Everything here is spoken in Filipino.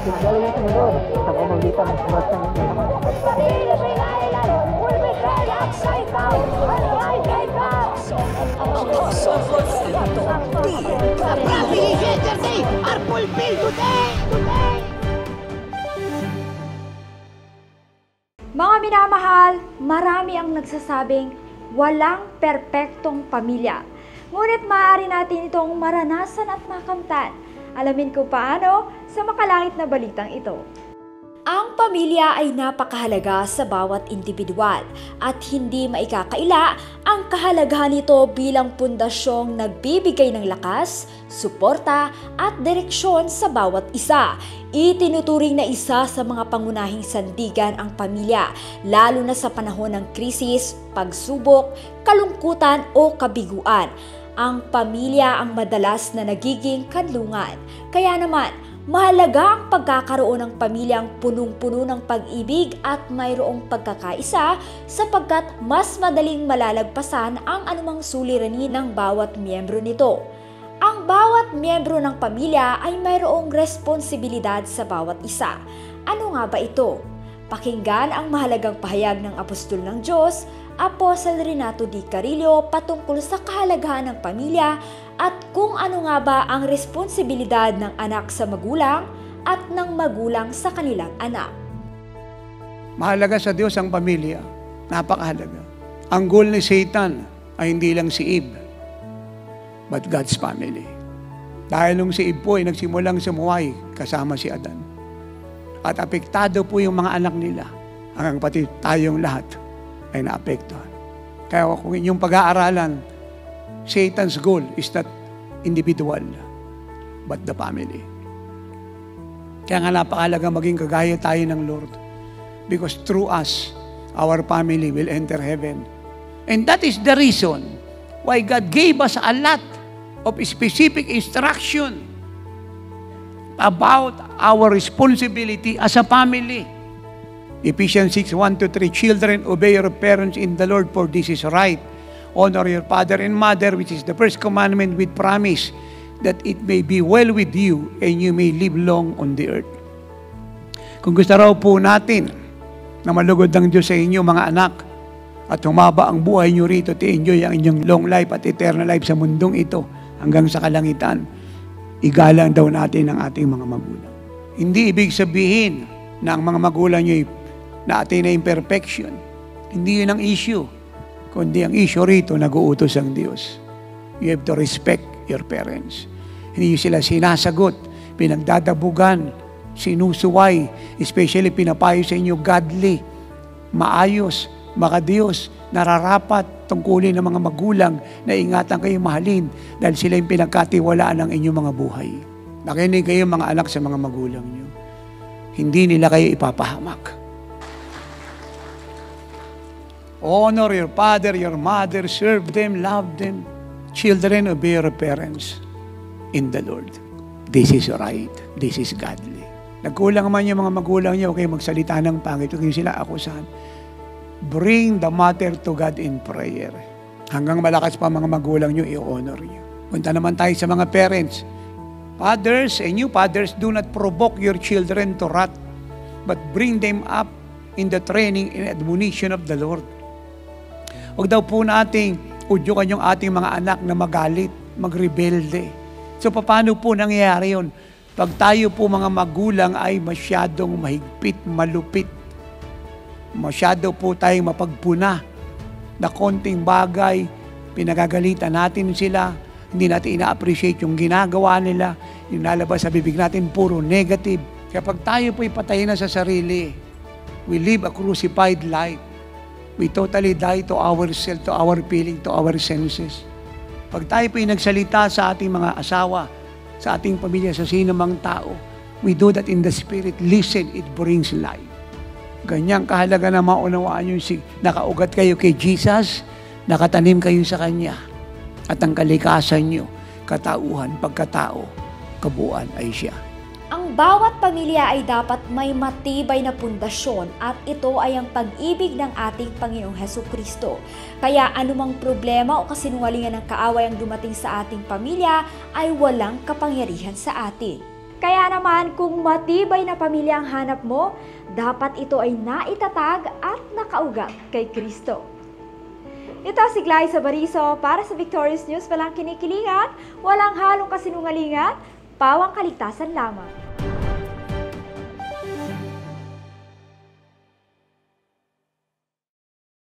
Galing ang Panginoon sa pamamagitan ng oras ng inyong mga Mga minamahal, marami ang nagsasabing walang perpektong pamilya. Ngunit maaari natin itong maranasan at makamtan. Alamin kung paano sa makalangit na balitang ito. Ang pamilya ay napakahalaga sa bawat individual at hindi maikakaila ang kahalagahan nito bilang pundasyong nagbibigay ng lakas, suporta at direksyon sa bawat isa. Itinuturing na isa sa mga pangunahing sandigan ang pamilya, lalo na sa panahon ng krisis, pagsubok, kalungkutan o kabiguan. Ang pamilya ang madalas na nagiging kanlungan. Kaya naman, mahalaga ang pagkakaroon ng pamilyang punong-puno ng pag-ibig at mayroong pagkakaisa sapagkat mas madaling malalagpasan ang anumang suliranin ng bawat miyembro nito. Ang bawat miyembro ng pamilya ay mayroong responsibilidad sa bawat isa. Ano nga ba ito? Pakinggan ang mahalagang pahayag ng Apostol ng Diyos, Apostol Renato D. Carillo patungkol sa kahalagahan ng pamilya at kung ano nga ba ang responsibilidad ng anak sa magulang at ng magulang sa kanilang anak. Mahalaga sa Diyos ang pamilya. Napakahalaga. Ang goal ni Satan ay hindi lang si Eve, but God's family. Dahil nung si Eve po ay nagsimulang sumuway kasama si Adan. At apektado po yung mga anak nila. Hanggang pati tayong lahat ay naapektuhan. Kaya kung inyong pag-aaralan, Satan's goal is not individual, but the family. Kaya nga napakahalaga maging kagaya tayo ng Lord. Because through us, our family will enter heaven. And that is the reason why God gave us a lot of specific instruction about our responsibility as a family. Ephesians 6:1-3, children, obey your parents in the Lord, for this is right. Honor your father and mother, which is the first commandment with promise, that it may be well with you and you may live long on the earth. Kung gusto raw po natin na malugod ng Diyos sa inyo, mga anak, at humaba ang buhay nyo rito, to enjoy ang inyong long life at eternal life sa mundong ito hanggang sa kalangitan, igalang daw natin ang ating mga magulang. Hindi ibig sabihin na ang mga magulang nyo na atin na imperfection. Hindi yun ang issue. Kundi ang issue rito, nag-uutos ang Diyos. You have to respect your parents. Hindi sila sinasagot, pinagdadabugan, sinusuway, especially pinapayo sa inyo godly, maayos, makadiyos, nararapat tungkulin ng mga magulang na ingatan kayo mahalin dahil sila yung pinagkatiwalaan ng inyong mga buhay. Nakinig kayo mga anak sa mga magulang nyo. Hindi nila kayo ipapahamak. Honor your father, your mother, serve them, love them. Children, obey your parents in the Lord. This is right. This is godly. Nagkulang man yung mga magulang niyo, okay, magsalita ng pangit, huwag sila akusahan. Bring the matter to God in prayer. Hanggang malakas pa mga magulang niyo, i-honor niyo. Punta naman tayo sa mga parents. Fathers and you fathers, do not provoke your children to wrath, but bring them up in the training and admonition of the Lord. Huwag daw po nating udyukan yung ating mga anak na magalit, magrebelde. So, paano po nangyayari yun? Pag tayo po mga magulang ay masyadong mahigpit, malupit, masyado po tayong mapagpuna na konting bagay, pinagagalitan natin sila, hindi natin ina-appreciate yung ginagawa nila, yung nalabas sa bibig natin, puro negative. Kaya pag tayo po ipatayin na sa sarili, we live a crucified life. We totally die to ourselves, to our feeling, to our senses. Pag tayo po nagsalita sa ating mga asawa, sa ating pamilya, sa sino mang tao, we do that in the Spirit. Listen, it brings life. Ganyang kahalaga na maunawaan yung nakaugat kayo kay Jesus, nakatanim kayo sa Kanya. At ang kalikasan nyo, katauhan, pagkatao, kabuuan ay Siya. Ang bawat pamilya ay dapat may matibay na pundasyon at ito ay ang pag-ibig ng ating Panginoong Hesukristo. Kaya anumang problema o kasinungalingan ng kaaway ang dumating sa ating pamilya ay walang kapangyarihan sa atin. Kaya naman kung matibay na pamilya ang hanap mo, dapat ito ay naitatag at nakaugat kay Kristo. Ito si Glyza Bariso para sa Victorious News. Walang kinikilingan, walang halong kasinungalingan, pawang kaligtasan lamang.